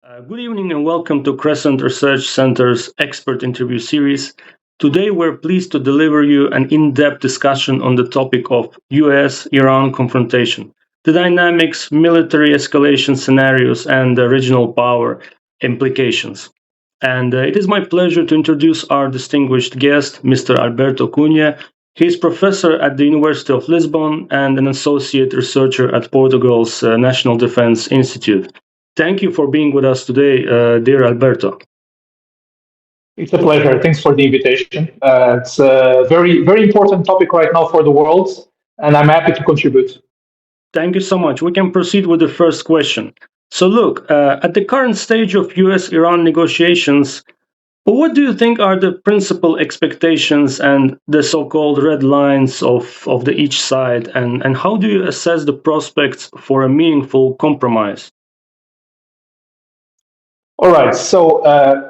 Good evening and welcome to Crescent Research Center's expert interview series. Today, we're pleased to deliver you an in depth discussion on the topic of US Iran confrontation, the dynamics, military escalation scenarios, and the regional power implications. And it is my pleasure to introduce our distinguished guest, Mr. Alberto Cunha. He is professor at the University of Lisbon and an associate researcher at Portugal's National Defense Institute. Thank you for being with us today, dear Alberto. It's a pleasure. Thanks for the invitation. It's a very, very important topic right now for the world, and I'm happy to contribute. Thank you so much. We can proceed with the first question. So, look, at the current stage of US Iran negotiations, what do you think are the principal expectations and the so called red lines of each side, and how do you assess the prospects for a meaningful compromise? All right. So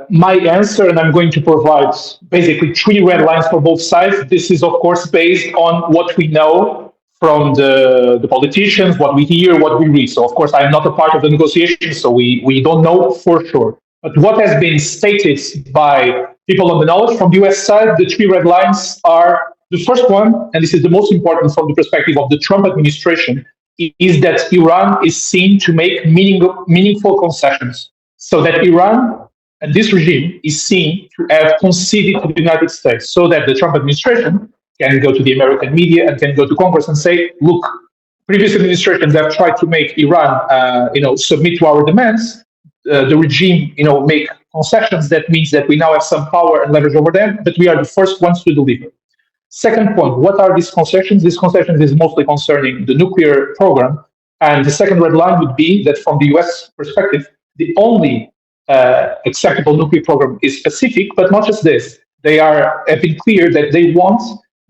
my answer, and I'm going to provide basically three red lines for both sides. This is, of course, based on what we know from the politicians, what we hear, what we read. So, of course, I am not a part of the negotiations, so we don't know for sure. But what has been stated by people on the knowledge from the US side, the three red lines are the first one, and this is the most important from the perspective of the Trump administration, is that Iran is seen to make meaningful concessions. So that Iran and this regime is seen to have conceded to the United States, so that the Trump administration can go to the American media and can go to Congress and say, look, previous administrations have tried to make Iran, submit to our demands. The regime, make concessions. That means that we now have some power and leverage over them, but we are the first ones to deliver. Second point, what are these concessions? These concessions is mostly concerning the nuclear program. And the second red line would be that from the US perspective, the only acceptable nuclear program is Pacific, but not just this. They have been clear that they want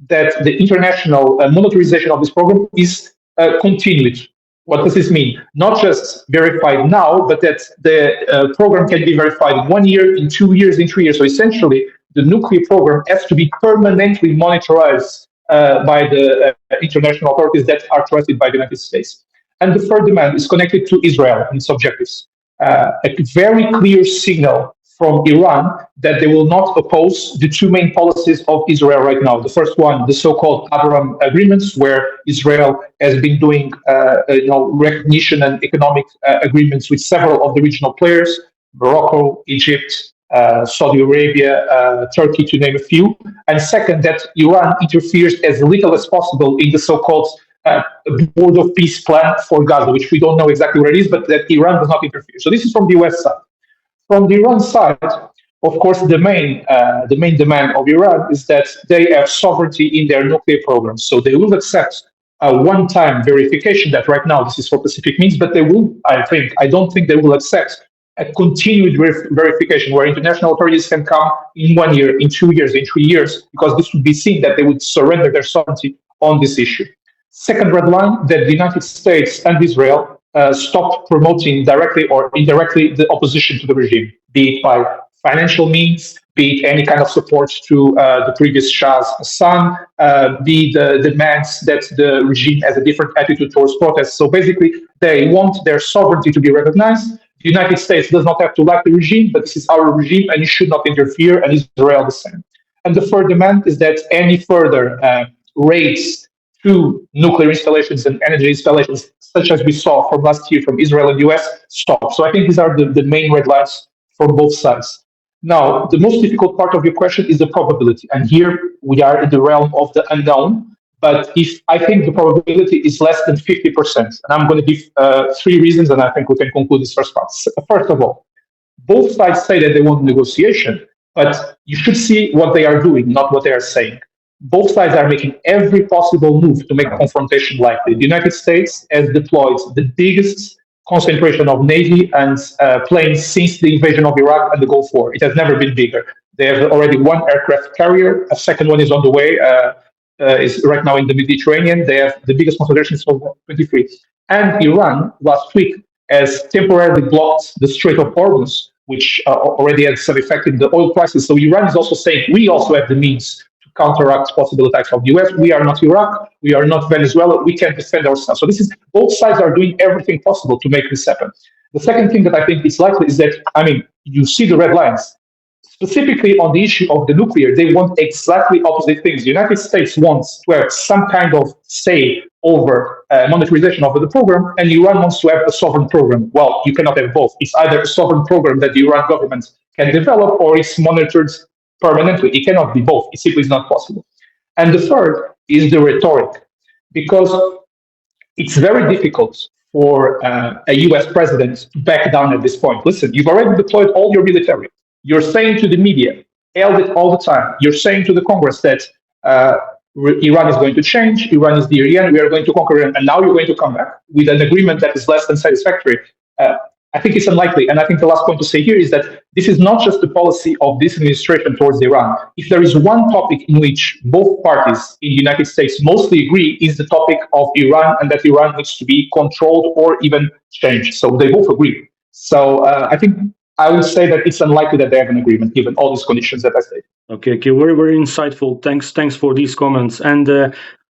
that the international monetization of this program is continued. What does this mean? Not just verified now, but that the program can be verified in 1 year, in 2 years, in 3 years. So essentially, the nuclear program has to be permanently monitored by the international authorities that are trusted by the United States. And the third demand is connected to Israel and its objectives. A very clear signal from Iran that they will not oppose the two main policies of Israel right now. The first one, the so-called Abraham agreements, where Israel has been doing recognition and economic agreements with several of the regional players, Morocco, Egypt, Saudi Arabia, Turkey, to name a few. And second, that Iran interferes as little as possible in the so-called board of peace plan for Gaza, which we don't know exactly what it is, but that Iran does not interfere. So this is from the US side. From the Iran side, of course, the main demand of Iran is that they have sovereignty in their nuclear program. So they will accept a one-time verification that right now this is for Pacific means, but they will, I don't think they will accept a continued verification where international authorities can come in 1 year, in 2 years, in 3 years, because this would be seen that they would surrender their sovereignty on this issue. Second red line, that the United States and Israel stopped promoting directly or indirectly the opposition to the regime, be it by financial means, be it any kind of support to the previous Shah's son, be the demands that the regime has a different attitude towards protests. So basically, they want their sovereignty to be recognized. The United States does not have to like the regime, but this is our regime and it should not interfere, and Israel the same. And the third demand is that any further raids to nuclear installations and energy installations, such as we saw from last year from Israel and US, stop. So I think these are the main red lines from both sides. Now, the most difficult part of your question is the probability. And here we are in the realm of the unknown. But if I think the probability is less than 50%, and I'm going to give three reasons, and I think we can conclude this first part. First of all, both sides say that they want negotiation, but you should see what they are doing, not what they are saying. Both sides are making every possible move to make confrontation likely. The United States has deployed the biggest concentration of Navy and planes since the invasion of Iraq and the Gulf War. It has never been bigger. They have already one aircraft carrier. A second one is on the way, is right now in the Mediterranean. They have the biggest concentration since 23. And Iran, last week, has temporarily blocked the Strait of Hormuz, which already had some effect in the oil prices. So Iran is also saying, we also have the means counteract possible attacks of the US. We are not Iraq. We are not Venezuela. We can defend ourselves. So this is both sides are doing everything possible to make this happen. The second thing that I think is likely is that, you see the red lines. Specifically on the issue of the nuclear, they want exactly opposite things. The United States wants to have some kind of say over monetization of the program, and Iran wants to have a sovereign program. Well, you cannot have both. It's either a sovereign program that the Iran government can develop, or it's monitored permanently. It cannot be both. It simply is not possible. And the third is the rhetoric, because it's very difficult for a US president to back down at this point. Listen, you've already deployed all your military. You're saying to the media, held it all the time. You're saying to the Congress that Iran is going to change, Iran is the Iran, we are going to conquer Iran, and now you're going to come back with an agreement that is less than satisfactory. I think it's unlikely. And I think the last point to say here is that this is not just the policy of this administration towards Iran. If there is one topic in which both parties in the United States mostly agree, is the topic of Iran, and that Iran needs to be controlled or even changed. So they both agree. So I think I would say that it's unlikely that they have an agreement, given all these conditions that I stated. Okay, very, very insightful. Thanks for these comments. And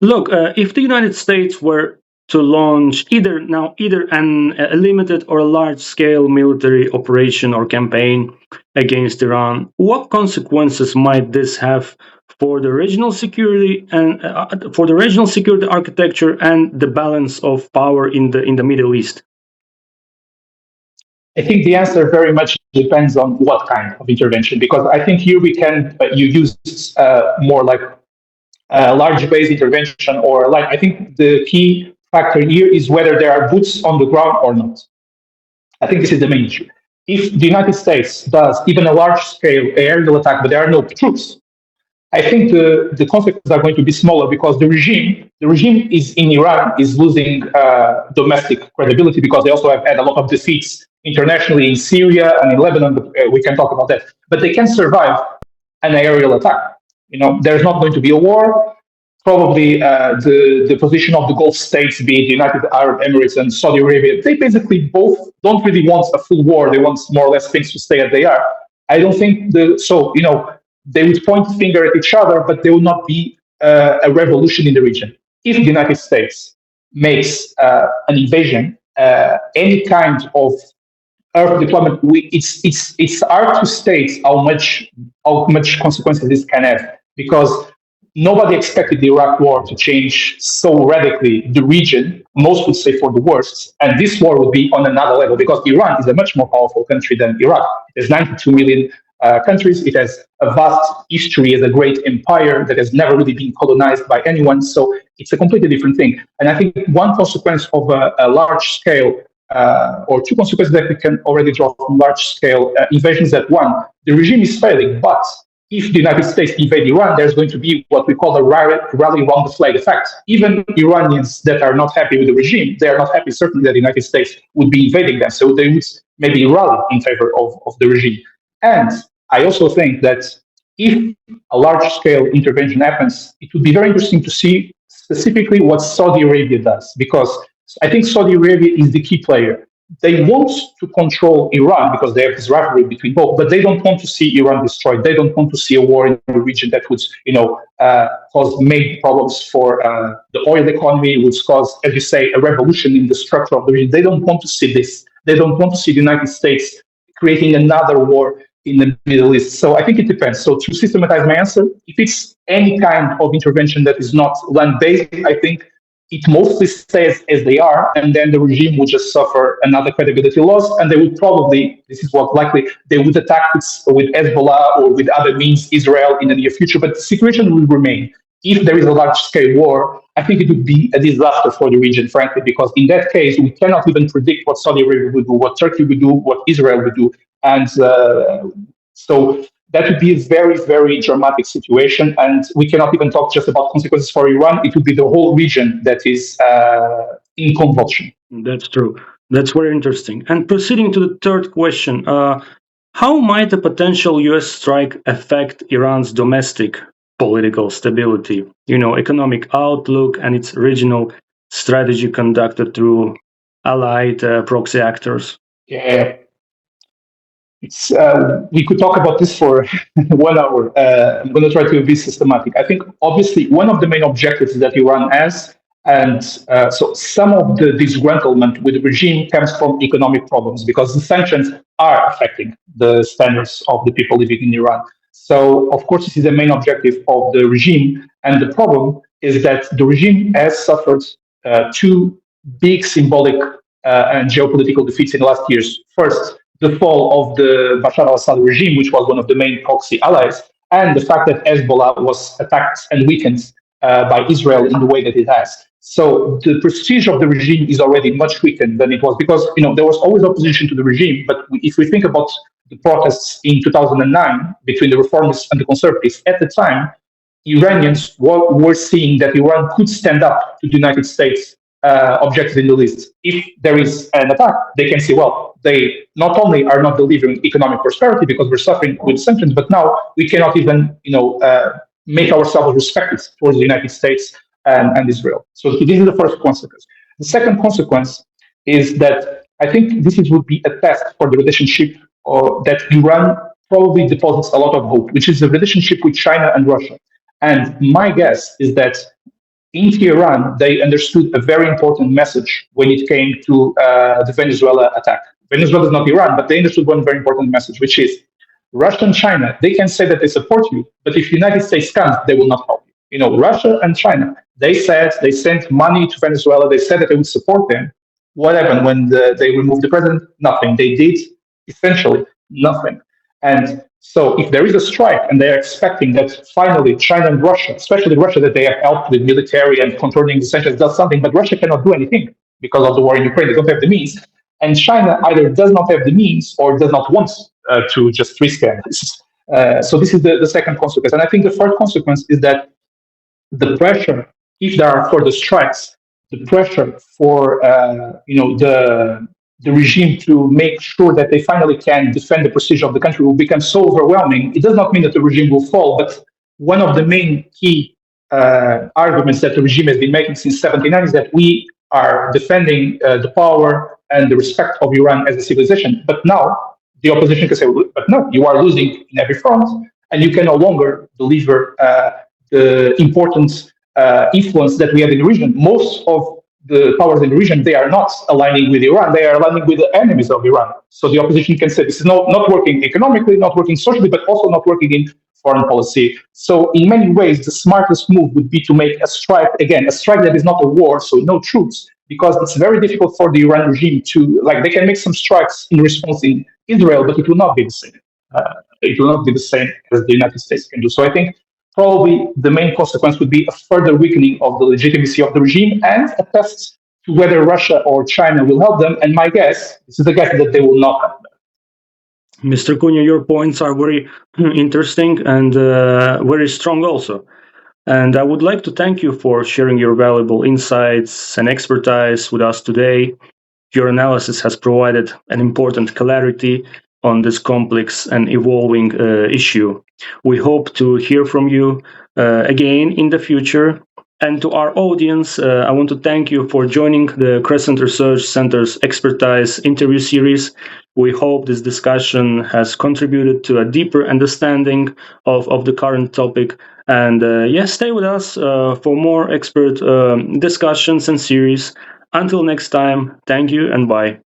look, if the United States were to launch either a limited or a large-scale military operation or campaign against Iran, what consequences might this have for the regional security and for the regional security architecture and the balance of power in the Middle East? I think the answer very much depends on what kind of intervention, because I think here we can you use more like large-based intervention, or like, I think the key factor here is whether there are boots on the ground or not. I think this is the main issue. If the United States does even a large-scale aerial attack, but there are no troops, I think the consequences are going to be smaller, because the regime is in Iran is losing domestic credibility, because they also have had a lot of defeats internationally in Syria and in Lebanon. We can talk about that, but they can survive an aerial attack. There's not going to be a war. Probably the position of the Gulf states, be it the United Arab Emirates and Saudi Arabia, they basically both don't really want a full war. They want more or less things to stay as they are. I don't think they would point the finger at each other, but there will not be a revolution in the region. If the United States makes an invasion, any kind of earth deployment, it's hard to state how much consequences this can have, because nobody expected the Iraq war to change so radically the region. Most would say for the worst, and this war would be on another level, because Iran is a much more powerful country than Iraq. There's 92 million countries. It has a vast history as a great empire that has never really been colonized by anyone. So it's a completely different thing. And I think one consequence of a large scale, or two consequences that we can already draw from large scale invasions, that one, the regime is failing, but if the United States invade Iran, there's going to be what we call a rally around the flag effect. Even Iranians that are not happy with the regime, they are not happy certainly that the United States would be invading them. So they would maybe rally in favor of the regime. And I also think that if a large-scale intervention happens, it would be very interesting to see specifically what Saudi Arabia does, because I think Saudi Arabia is the key player. They want to control Iran because they have this rivalry between both, but they don't want to see Iran destroyed. They don't want to see a war in the region that would, cause major problems for the oil economy, would cause, as you say, a revolution in the structure of the region. They don't want to see this. They don't want to see the United States creating another war in the Middle East. So I think it depends. So to systematize my answer, if it's any kind of intervention that is not land-based, I think it mostly stays as they are, and then the regime would just suffer another credibility loss, and they would probably, this is what likely, they would attack with Hezbollah or with other means Israel in the near future, but the situation will remain. If there is a large-scale war, I think it would be a disaster for the region, frankly, because in that case, we cannot even predict what Saudi Arabia would do, what Turkey would do, what Israel would do, and so that would be a very, very dramatic situation. And we cannot even talk just about consequences for Iran. It would be the whole region that is in convulsion. That's true. That's very interesting. And proceeding to the third question, how might a potential US strike affect Iran's domestic political stability, economic outlook, and its regional strategy conducted through allied proxy actors? Yeah. We could talk about this for 1 hour. I'm going to try to be systematic. I think, obviously, one of the main objectives that Iran has And so some of the disgruntlement with the regime comes from economic problems because the sanctions are affecting the standards of the people living in Iran. So, of course, this is the main objective of the regime. And the problem is that the regime has suffered two big symbolic and geopolitical defeats in the last years. First, the fall of the Bashar al Assad regime, which was one of the main proxy allies, and the fact that Hezbollah was attacked and weakened by Israel in the way that it has. So the prestige of the regime is already much weakened than it was because there was always opposition to the regime. But if we think about the protests in 2009 between the reformists and the conservatives, at the time, Iranians were seeing that Iran could stand up to the United States objectives in the list. If there is an attack, they can say, well, they not only are not delivering economic prosperity because we're suffering with sanctions, but now we cannot even, make ourselves respected towards the United States and Israel. So this is the first consequence. The second consequence is that I think would be a test for the relationship that Iran probably deposits a lot of hope, which is the relationship with China and Russia. And my guess is that in Tehran, they understood a very important message when it came to the Venezuela attack. Venezuela is not Iran, but they understood one very important message, which is Russia and China, they can say that they support you, but if the United States comes, they will not help you. Russia and China, they said they sent money to Venezuela. They said that they would support them. What happened when they removed the president? Nothing. They did essentially nothing. And so if there is a strike and they're expecting that finally China and Russia, especially Russia that they have helped with military and controlling the sanctions, does something, but Russia cannot do anything because of the war in Ukraine. They don't have the means. And China either does not have the means or does not want to just risk this. So this is the second consequence. And I think the third consequence is that the pressure, if there are further strikes, the pressure for the regime to make sure that they finally can defend the prestige of the country will become so overwhelming. It does not mean that the regime will fall, but one of the main key arguments that the regime has been making since 1979 is that we are defending the power and the respect of Iran as a civilization. But now the opposition can say, but no, you are losing in every front, and you can no longer deliver the important influence that we have in the region. Most of the powers in the region, they are not aligning with Iran, they are aligning with the enemies of Iran. So the opposition can say this is not working economically, not working socially, but also not working in foreign policy. So in many ways, the smartest move would be to make a strike, again, a strike that is not a war, so no troops, because it's very difficult for the Iran regime to, they can make some strikes in response in Israel, but it will not be the same. It will not be the same as the United States can do. So I think probably the main consequence would be a further weakening of the legitimacy of the regime and a test to whether Russia or China will help them. And my guess, this is the guess, that they will not help them. Mr. Cunha, your points are very interesting and very strong also. And I would like to thank you for sharing your valuable insights and expertise with us today. Your analysis has provided an important clarity on this complex and evolving issue. We hope to hear from you again in the future. And to our audience, I want to thank you for joining the Crescent Research Center's Expertise interview series. We hope this discussion has contributed to a deeper understanding of the current topic. And stay with us for more expert discussions and series. Until next time, thank you and bye.